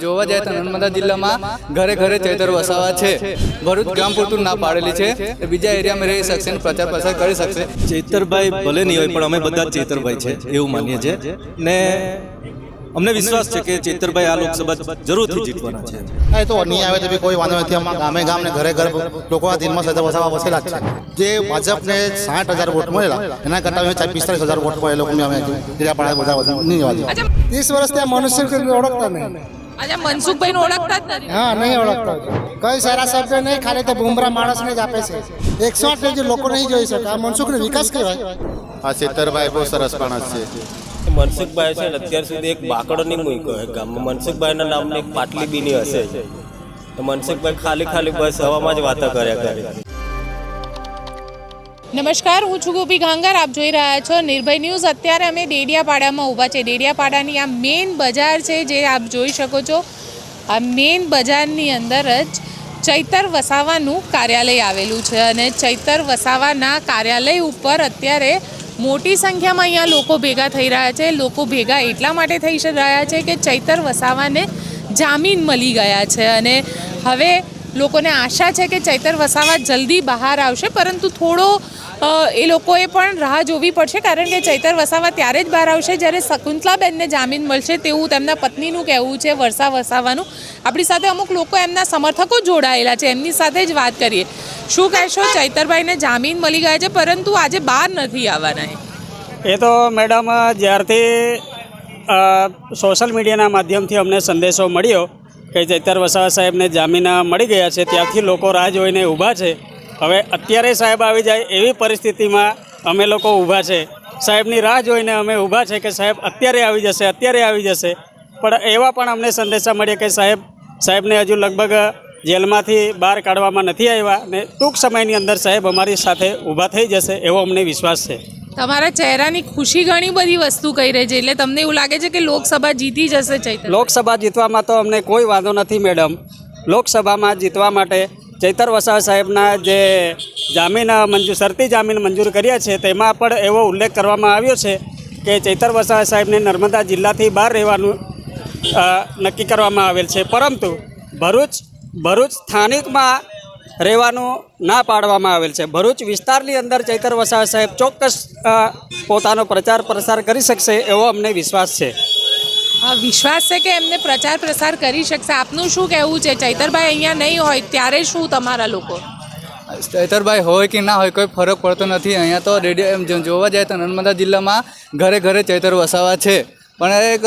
જોવા જાય તો નર્મદા જિલ્લામાં ઘરે ઘરે ચૈતર વસાવા છે. ભરૂચ ગામ પૂરતું ના પાડેલી છે, બીજા એરિયામાં રહી શકશે અને પ્રચાર પ્રસાર કરી શકશે. ચૈતરભાઈ ભલે નહીં હોય પણ અમે બધા જ ચૈતરભાઈ છે એવું માનીએ છીએ ને અમને વિશ્વાસ છે કે ચૈતરભાઈ આ લોકસભા જરૂરથી જીતવાના છે. એ તો નહીં આવે તો બી કોઈ વાંધો નથી. આમાં ગામે ને ઘરે ઘર લોકોના દિલમાં ચૈતર વસાવા વસેલા જ છે. જે ભાજપને 60,000 વોટ મળેલા એના કરતાં 45,000 વોટ પર એ લોકોને અમે ડેડિયાપાડા બધા નહીં વાંધો. 30 વર્ષથી આ મનુષ્ય ઓળખતા નહીં. અચ્છા, મનસુખભાઈને ઓળખતા જ નથી? હા, નહીં ઓળખતા. કઈ સારા સભ્ય નહીં, ખાલી તો ભૂમરા માણસને જ આપે છે. 108 લોકો નહીં જોઈ શકે. આ મનસુખનો વિકાસ કહેવાય. આ ચૈતરભાઈ બહુ સરસ માણસ છે. મનસુખભાઈ છે ને અત્યાર સુધી એક બાકડો નહીં મૂક્યો ગામમાં. મનસુખભાઈના નામની એક પાટલી બીની હશે તો મનસુખભાઈ ખાલી બસ હવામાં જ વાતો કર્યા કરે. નમસ્કાર, હું છું ગોપી ગાંગર. આપ જોઈ રહ્યા છો નિર્ભય ન્યૂઝ. અત્યારે અમે ડેડિયાપાડામાં ઊભા છે. ડેડિયાપાડાની આ મેઇન બજાર છે જે આપ જોઈ શકો છો. આ મેઇન બજારની અંદર જ ચૈતર વસાવાનું કાર્યાલય આવેલું છે અને ચૈતર વસાવાના કાર્યાલય ઉપર અત્યારે મોટી સંખ્યામાં અહીંયા લોકો ભેગા થઈ રહ્યા છે. લોકો ભેગા એટલા માટે થઈ રહ્યા છે કે ચૈતર વસાવાને જામીન મળી ગયા છે અને હવે લોકોને આશા છે કે ચૈતર વસાવા જલ્દી બહાર આવશે, પરંતુ થોડો એ લોકોએ પણ રાહ જોવી પડશે, કારણ કે ચૈતર વસાવા ત્યારે જ બહાર આવશે જ્યારે શકુંતલાબેનને જામીન મળશે તેવું તેમના પત્નીનું કહેવું છે, વર્ષા વસાવાનું. આપણી સાથે અમુક લોકો એમના સમર્થકો જોડાયેલા છે, એમની સાથે જ વાત કરીએ. શું કહેશો? ચૈતરભાઈને જામીન મળી ગયા છે પરંતુ આજે બહાર નથી આવવાના. એ તો મેડમ જ્યારથી સોશિયલ મીડિયાના માધ્યમથી અમને સંદેશો મળ્યો કે ચૈતર વસાવા સાહેબને જામીન મળી ગયા છે ત્યારથી લોકો રાહ જોઈને ઊભા છે. હવે અત્યારે સાહેબ આવી જાય એવી પરિસ્થિતિમાં અમે લોકો ઊભા છે. સાહેબની રાહ જોઈને અમે ઊભા છે કે સાહેબ અત્યારે આવી જશે. પણ એવા પણ અમને સંદેશા મળ્યા કે સાહેબને હજુ લગભગ જેલમાંથી બહાર કાઢવામાં નથી આવ્યા ને ટૂંક સમયની અંદર સાહેબ અમારી સાથે ઊભા થઈ જશે એવો અમને વિશ્વાસ છે. તમારા ચહેરાની ખુશી ઘણી બધી વસ્તુ કહી રહી છે, એટલે તમને એવું લાગે છે કે લોકસભા જીતી જશે ચૈતર? લોકસભા જીતવામાં તો અમને કોઈ વાંધો નથી મેડમ. લોકસભામાં જીતવા માટે ચૈતર વસાવા સાહેબના જે શરતી જામીન મંજૂર કર્યા છે તેમાં પણ એવો ઉલ્લેખ કરવામાં આવ્યો છે કે ચૈતર વસાવા સાહેબને નર્મદા જિલ્લાથી બહાર રહેવાનું નક્કી કરવામાં આવેલ છે, પરંતુ ભરૂચ સ્થાનિકમાં રહેવાનું ના પાડવામાં આવેલ છે. ભરૂચ વિસ્તારની અંદર ચૈતર વસાવા સાહેબ ચોક્કસ પોતાનો પ્રચાર પ્રસાર કરી શકશે એવો અમને વિશ્વાસ છે. વિશ્વાસ છે કે એમને પ્રચાર પ્રસાર કરી શકશે. આપનું શું કહેવું છે? ચૈતરભાઈ અહીંયા નહીં હોય ત્યારે શું તમારા લોકો? ચૈતરભાઈ હોય કે ના હોય કોઈ ફરક પડતો નથી. અહીંયા તો એમ જોવા જાય તો નર્મદા જિલ્લામાં ઘરે ઘરે ચૈતર વસાવા છે, પણ એક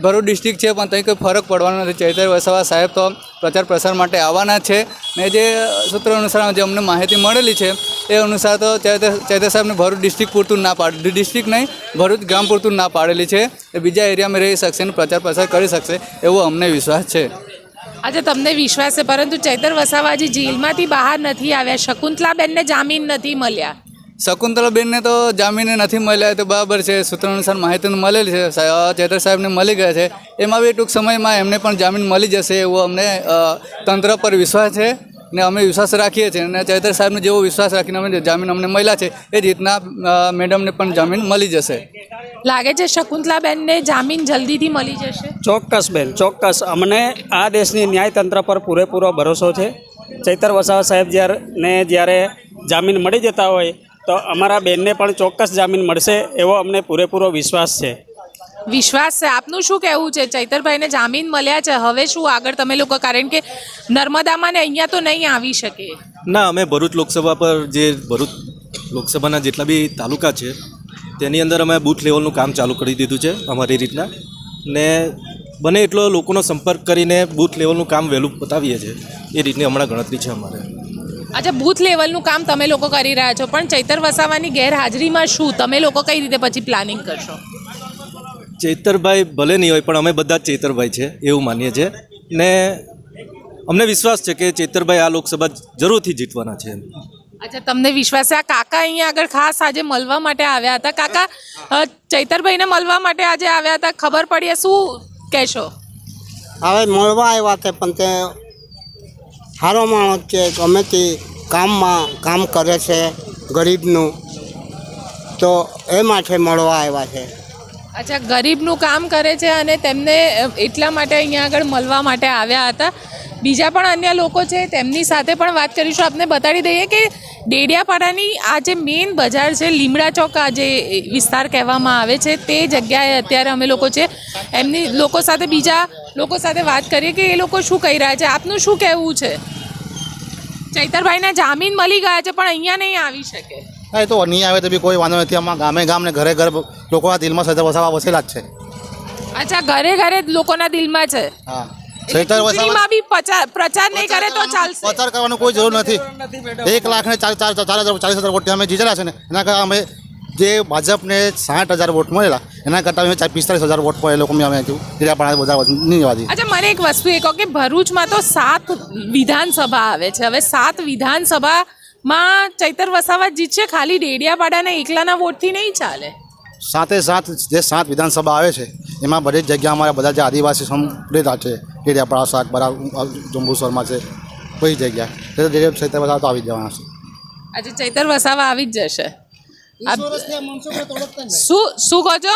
ભરૂચ ડિસ્ટ્રિક્ટ છે પણ ત્યાં કોઈ ફરક પડવાનો નથી. ચૈતર વસાવા સાહેબ તો પ્રચાર પ્રસાર માટે આવવાના છે ને જે સૂત્રો અનુસાર જે અમને માહિતી મળેલી છે એ અનુસાર તો ચૈતર સાહેબને ભરૂચ ડિસ્ટ્રિક્ટ પૂરતું ના ડિસ્ટ્રિક્ટ નહીં ભરૂચ ગામ પૂરતું ના પાડેલી છે. એ બીજા એરિયામાં રહી શકશે અને પ્રચાર પ્રસાર કરી શકશે એવો અમને વિશ્વાસ છે. આજે તમને વિશ્વાસ છે, પરંતુ ચૈતર વસાવા હજી જેલમાંથી બહાર નથી આવ્યા. શકુંતલાબેનને જામીન નથી મળ્યા. શકુંતલાબેનને તો જામીન નથી મળ્યા તો બરાબર છે. સૂત્રો અનુસાર માહિતી મળેલી છે, ચૈતર સાહેબને મળી ગયા છે. એમાં બી ટૂંક સમયમાં એમને પણ જામીન મળી જશે એવો અમને તંત્ર પર વિશ્વાસ છે ને અમે વિશ્વાસ રાખીએ છીએ. અને ચૈતર સાહેબને જેવો વિશ્વાસ રાખીને અમે જામીન અમને મળ્યા છે એ રીતના મેડમને પણ જામીન મળી જશે. લાગે છે શકુંતલાબેનને જામીન જલ્દીથી મળી જશે? ચોક્કસ બેન, ચોક્કસ. અમને આ દેશની ન્યાયતંત્ર પર પૂરેપૂરો ભરોસો છે. ચૈતર વસાવા સાહેબ જ્યારે જામીન મળી જતા હોય તો અમારા બેનને પણ ચોક્કસ જામીન મળશે એવો અમને પૂરેપૂરો વિશ્વાસ છે. આપનું શું કહેવું છે? ચૈતરભાઈને જામીન મળ્યા છે, હવે શું આગળ તમે લોકો? કારણ કે નર્મદામાં ને અહીંયા તો નહીં આવી શકે. ના, અમે ભરૂચ લોકસભા પર ભરૂચ લોકસભાના જેટલા બી તાલુકા છે તેની અંદર અમે બૂથ લેવલનું કામ ચાલુ કરી દીધું છે અમારી રીતના, ને બને એટલો લોકોનો સંપર્ક કરીને બૂથ લેવલનું કામ વહેલું પતાવીએ છીએ. એ રીતની હમણાં ગણતરી છે અમારે. અચ્છા, બૂથ લેવલનું કામ તમે લોકો કરી રહ્યા છો, પણ ચૈતર વસાવાની ગેરહાજરીમાં શું તમે લોકો કઈ રીતે પછી પ્લાનિંગ કરશો? ચૈતરભાઈ ભલે નહીં હોય પણ અમે બધા જ ચૈતરભાઈ છે એવું માનીએ છીએ ને અમને વિશ્વાસ છે કે ચૈતરભાઈ આ લોકસભા જરૂરથી જીતવાના છે. અચ્છા, તમને વિશ્વાસ છે? આ કાકા અહીંયા આગળ ખાસ આજે મળવા માટે આવ્યા હતા. કાકા, ચૈતરભાઈને મળવા માટે આજે આવ્યા હતા, ખબર પડી, શું કહેશો? હવે મળવા આવ્યા છે પણ તે સારો માણસ છે, ગમે તે કામ કરે છે ગરીબનું, તો એ માટે મળવા આવ્યા છે. અચ્છા, ગરીબનું કામ કરે છે અને તેમને એટલા માટે અહીંયા આગળ મળવા માટે આવ્યા હતા. બીજા પણ અન્ય લોકો છે, તેમની સાથે પણ વાત કરીશું. આપને બતાડી દઈએ કે ડેડિયાપાડાની આ જે મેઇન બજાર છે, લીમડા ચોક આ જે વિસ્તાર કહેવામાં આવે છે, તે જગ્યાએ અત્યારે અમે લોકો છે. એમની લોકો સાથે બીજા લોકો સાથે વાત કરીએ કે એ લોકો શું કહી રહ્યા છે. આપનું શું કહેવું છે? ચૈતરભાઈના જામીન મળી ગયા છે પણ અહીંયા નહીં આવી શકે. હા, એ તો નહીં આવે તો બી કોઈ વાંધો નથી. આમાં ગામ ને ઘરે ઘર લોકોના દિલમાં વસાવા વસેલા જ છે. અચ્છા, ઘરે ઘરે લોકોના દિલમાં છે. હા, ચૈતર વસાવા ચૂંટણીમાં બી પ્રચાર નહીં કરે તો ચાલશે. પ્રચાર કરવાનો કોઈ જરૂર નથી. 1,00,000 ને 40,000 વોટ અમે જીતેલા છે ને, એના કરતાં અમે જે ભાજપને 60,000 વોટ મળેલા એના કરતાં અમે 45,000 વોટ પર એ લોકો અમે ડેડિયાપાડા બધા નહીં જવા દઈએ. અચ્છા, મને એક વસ્તુ એ કહો કે ભરૂચમાં તો 7 વિધાનસભા આવે છે. હવે 7 વિધાનસભામાં ચૈતર વસાવા જીતશે, ખાલી ડેડિયાપાડાના એકલાના વોટથી નહીં ચાલે. સાથે જે 7 વિધાનસભા આવે છે એમાં બધી જ જગ્યા અમારા બધા જે આદિવાસી સમૃદ્ધ છે, ડેડિયાપાડા સાગબારા જંબુસરમાં છે, બધી જગ્યા ચૈતર વસાવા તો આવી જ જવાના છે. આજે ચૈતર વસાવા આવી જ જશે. 30 વર્ષથી આ મનસુખભાઈ ઓળખતા નહીં. શું કહો છો?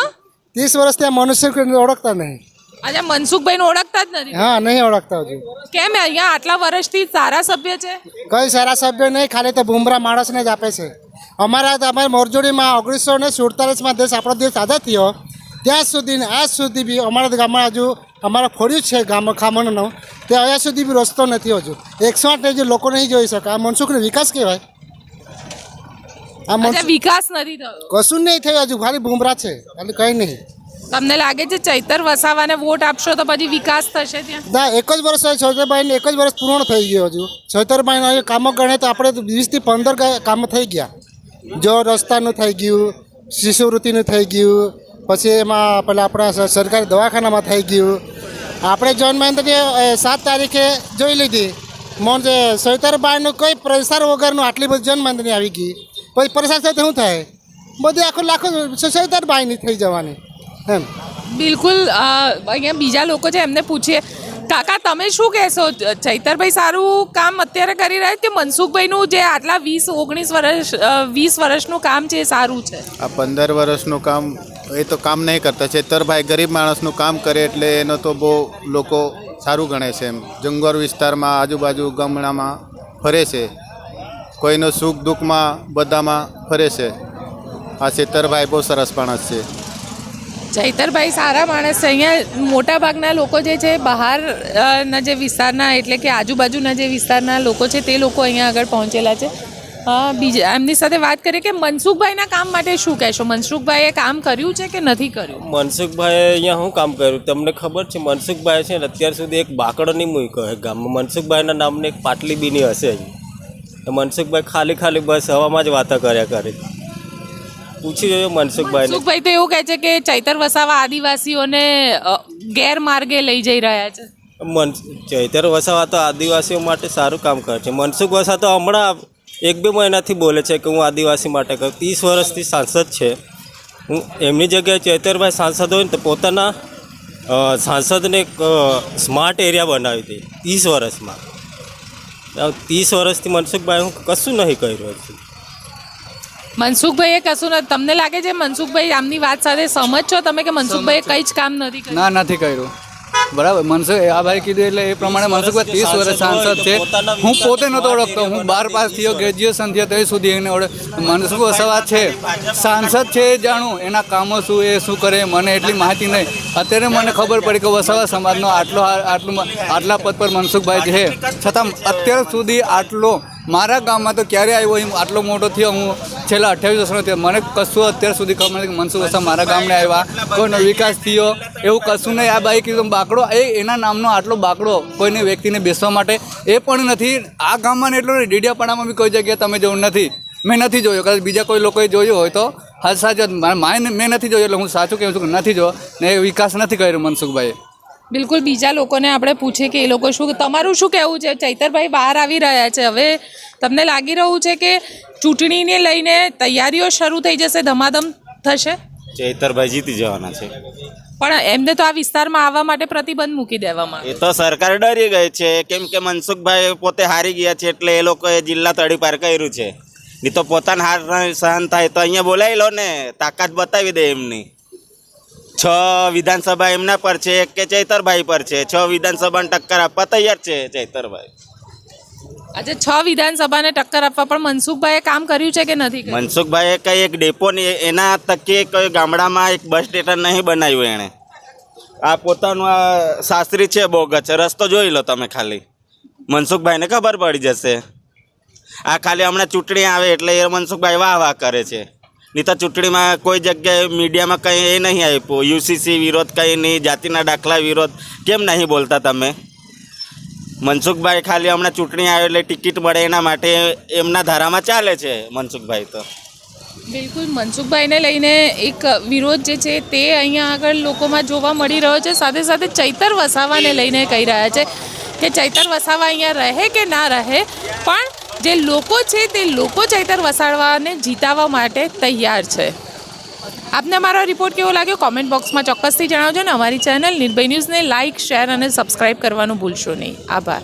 30 વર્ષથી આ મનસુખભાઈને ઓળખતા નહીં. અચ્છા, મનસુખભાઈને ઓળખતા જ નથી. હા, નહીં ઓળખતા હજુ. કેમ? અહીંયા આટલા વર્ષથી સારા સભ્ય છે. કઈ સારા સભ્ય નહીં, ખાલી તો ભૂમરા માણસને જ આપે છે. અમારા મોરજોડીમાં 1947માં દેશ આપણો દેશ આઝાદ થયો ત્યાં સુધી ને આજ સુધી બી અમારા ગામમાં હજુ અમારા ફોડ્યું છે ગામ ખામણનો, તે અહીંયા સુધી બી રસ્તો નથી હજુ. 108 જે લોકો નહીં જોઈ શકે. આ મનસુખનો વિકાસ કહેવાય. આ અચ્છા, વિકાસ નથી થયો. કશું નહીં થયું હજુ, ખાલી ભૂમરા છે, ખાલી કંઈ નહીં. તમને લાગે છે ચૈતર વસાવાને વોટ આપશો તો પછી વિકાસ થશે ત્યાં? ના, 1 જ વર્ષ છોતરભાઈને 1 જ વર્ષ પૂર્ણ થઈ ગયો હજુ. છોતરભાઈના કામો ગણે તો આપણે 20 થી 15 કામો થઈ ગયા. જો રસ્તાનું થઈ ગયું, શિષ્યવૃત્તિનું થઈ ગયું, પછી એમાં પેલા આપણા સરકારી દવાખાનામાં થઈ ગયું. આપણે જોન મહેન્દ્રની 7 તારીખે જોઈ લીધી મોન જે સૈતરબાઈનું કોઈ પ્રસાર વગરનું આટલી બધી જન મહેન્દ્રની આવી ગઈ. પછી પ્રસાર સાથે શું થાય? બધી આખો લાખો સૈતરબાઈની થઈ જવાની એમ. બિલકુલ. અહીંયા બીજા લોકો છે, એમને પૂછીએ. કાકા, તમે શું કહેશો? ચૈતરભાઈ સારું કામ અત્યારે કરી રહ્યા છે કે મનસુખભાઈનું જે આટલા 20 વર્ષનું કામ છે એ સારું છે? આ 15 વર્ષનું કામ એ તો કામ નહીં કરતા. ચૈતરભાઈ ગરીબ માણસનું કામ કરે એટલે એનો તો બહુ લોકો સારું ગણે છે. એમ જંગલ વિસ્તારમાં આજુબાજુ ગામડામાં ફરે છે, કોઈનો સુખ દુઃખમાં બધામાં ફરે છે. આ ચૈતરભાઈ બહુ સરસ માણસ છે. ચૈતરભાઈ સારા માણસ છે. અહીંયા મોટાભાગના લોકો જે છે બહારના જે વિસ્તારના એટલે કે આજુબાજુના જે વિસ્તારના લોકો છે તે લોકો અહીંયા આગળ પહોંચેલા છે. બીજા એમની સાથે વાત કરીએ કે મનસુખભાઈના કામ માટે શું કહેશો? મનસુખભાઈએ કામ કર્યું છે કે નથી કર્યું? મનસુખભાઈએ અહીંયા શું કામ કર્યું તમને ખબર છે? મનસુખભાઈ છે ને અત્યાર સુધી એક બાકડો નહીં મૂક્યો છે ગામમાં. મનસુખભાઈના નામની એક પાટલી બીની હશે જ. તો મનસુખભાઈ ખાલી બસ હવામાં જ વાતો કર્યા કરે. પૂછી જોયો મનસુખભાઈ. મનસુખભાઈ તો એવું કહે છે કે ચૈતર વસાવા આદિવાસીઓને ગેરમાર્ગે લઈ જઈ રહ્યા છે. ચૈતર વસાવા તો આદિવાસીઓ માટે સારું કામ કરે છે. મનસુખ વસાવા તો હમણાં 1-2 મહિનાથી બોલે છે કે હું આદિવાસી માટે કરું. 30 વર્ષથી સાંસદ છે. હું એમની જગ્યાએ ચૈતરભાઈ સાંસદ હોય ને તો પોતાના સાંસદને એક સ્માર્ટ એરિયા બનાવી દે 30 વર્ષમાં. 30 વર્ષથી મનસુખભાઈ હું કશું નહીં કરી રહ્યો છું. મનસુખભાઈએ કશું નથી. તમને લાગે છે મનસુખભાઈ આમની વાત સાથે સમજ છો તમે કે મનસુખભાઈએ કંઈ જ કામ નથી કર્યું? ના, નથી કર્યું. બરાબર. આ ભાઈ કીધું એટલે એ પ્રમાણે મનસુખભાઈ 30 વર્ષ સાંસદ છે. હું પોતે નહોતો ઓળખતો. હું 12 પાસ થયો, ગ્રેજ્યુએશન થયો તો સુધી એને મનસુખ વસાવા છે, સાંસદ છે એ જાણું. એના કામો શું, એ શું કરે મને એટલી માહિતી નહીં. અત્યારે મને ખબર પડી કે વસાવા સમાજનો આટલા પદ પર મનસુખભાઈ છે, છતાં અત્યાર સુધી આટલો મારા ગામમાં તો ક્યારે આવ્યો હું આટલો મોટો થયો. હું છેલ્લા 28 વર્ષનો થયો, મને કશું અત્યાર સુધી ખબર નથી કે મનસુખ વસાવા મારા ગામને આવ્યા, કોઈનો વિકાસ થયો એવું કશું નહીં. આ બાઈ કીધું બાકડો, એના નામનો આટલો બાકડો કોઈને વ્યક્તિને બેસવા માટે એ પણ નથી. આ ગામમાં એટલો નહીં, ડેડિયાપાડામાં બી કોઈ જગ્યાએ તમે જોયું નથી. મેં નથી જોયો. કદાચ બીજા કોઈ લોકોએ જોયું હોય તો હા સાચું. મેં નથી જોયું એટલે હું સાચું કહું છું કે નથી જોયો ને એ વિકાસ નથી કર્યો મનસુખભાઈએ. બિલકુલ. બીજા લોકોને આપણે પૂછીએ કે એ લોકો શું, તમારું શું કહેવું છે? ચૈતરભાઈ બહાર આવી રહ્યા છે. હવે તમને લાગી રહ્યું છે કે ચૂંટણીને લઈને તૈયારીઓ શરૂ થઈ જશે, ધમાધમ થશે? ચૈતરભાઈ જીતી જવાના છે. પણ એમને તો આ વિસ્તારમાં આવવા માટે પ્રતિબંધ મૂકી દેવામાં એ તો સરકાર ડરી ગઈ છે કેમ કે મનસુખભાઈ પોતે હારી ગયા છે એટલે એ લોકોએ જિલ્લા તડીપાર કર્યું છે. નહીં તો પોતાના હાર સહન થાય તો અહીંયા બોલાવી લો ને, તાકાત બતાવી દે એમની. વિધાનસભા એમના પર છે કે ચૈતરભાઈ પર છે. 6 વિધાનસભાને ટક્કર આપવા તૈયાર છે ચૈતરભાઈ. આજે 6 વિધાનસભાને ટક્કર આપવા પણ મનસુખભાઈએ કામ કર્યું છે કે નથી કર્યું? મનસુખભાઈએ કંઈ એક ડેપોની એના તકે કોઈ ગામડામાં એક બસ સ્ટેશન નહીં બનાવ્યું એણે. આ પોતાનું આ શાસ્ત્રી છે બોગસ, રસ્તો જોઈ લો તમે ખાલી, મનસુખભાઈને ખબર પડી જશે. આ ખાલી હમણાં ચૂંટણી આવે એટલે એ મનસુખભાઈ વાહ વાહ કરે છે, નહીં તો ચૂંટણીમાં કોઈ જગ્યાએ મીડિયામાં કંઈ એ નહીં આપ્યું. યુસીસી વિરોધ કંઈ નહીં, જાતિના દાખલા વિરોધ કેમ નહીં બોલતા તમે? મનસુખભાઈ ખાલી હમણાં ચૂંટણી આવે એટલે ટિકિટ મળે એના માટે એમના ધારામાં ચાલે છે મનસુખભાઈ તો. બિલકુલ, મનસુખભાઈને લઈને એક વિરોધ જે છે તે અહીંયા આગળ લોકોમાં જોવા મળી રહ્યો છે. સાથે સાથે ચૈતર વસાવાને લઈને કહી રહ્યા છે કે ચૈતર વસાવા અહીંયા રહે કે ના રહે, પણ જે લોકો છે તે લોકો ચૈતર વસાવાને જીતાવવા માટે તૈયાર છે. આપને અમારો રિપોર્ટ કેવો લાગ્યો કોમેન્ટ બોક્સમાં ચોક્કસથી જણાવજો ને અમારી ચેનલ નિર્ભય ન્યૂઝને લાઇક, શેર અને સબસ્ક્રાઇબ કરવાનું ભૂલશો નહીં. આભાર.